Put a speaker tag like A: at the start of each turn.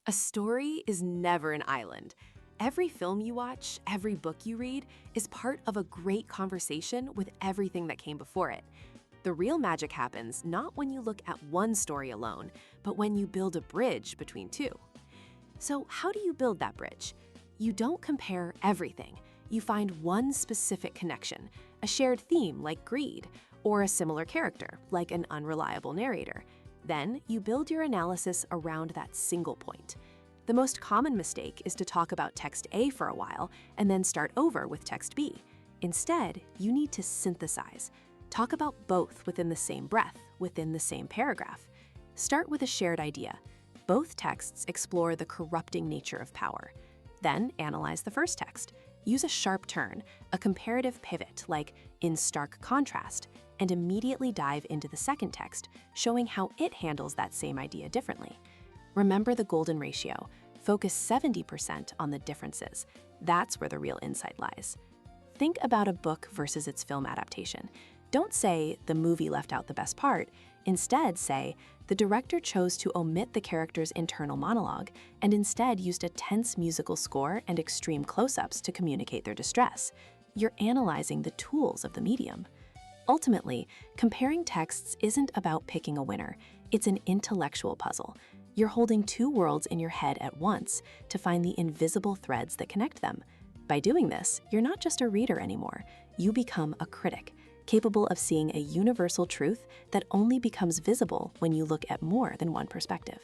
A: A story is never an island. Every film you watch, every book you read, is part of a great conversation with everything that came before it. The real magic happens not when you look at one story alone, but when you build a bridge between two. So how do you build that bridge? You don't compare everything. You find one specific connection, a shared theme like greed, or a similar character like an unreliable narrator. Then you build your analysis around that single point. The most common mistake is to talk about text A for a while and then start over with text B. Instead, you need to synthesize. Talk about both within the same breath, within the same paragraph. Start with a shared idea. Both texts explore the corrupting nature of power. Then analyze the first text. Use a sharp turn, a comparative pivot like in stark contrast, and immediately dive into the second text, showing how it handles that same idea differently. Remember the golden ratio. Focus 70% on the differences. That's where the real insight lies. Think about a book versus its film adaptation. Don't say the movie left out the best part. Instead, say the director chose to omit the character's internal monologue and instead used a tense musical score and extreme close-ups to communicate their distress. You're analyzing the tools of the medium. Ultimately, comparing texts isn't about picking a winner. It's an intellectual puzzle. You're holding two worlds in your head at once to find the invisible threads that connect them. By doing this, you're not just a reader anymore. You become a critic, capable of seeing a universal truth that only becomes visible when you look at more than one perspective.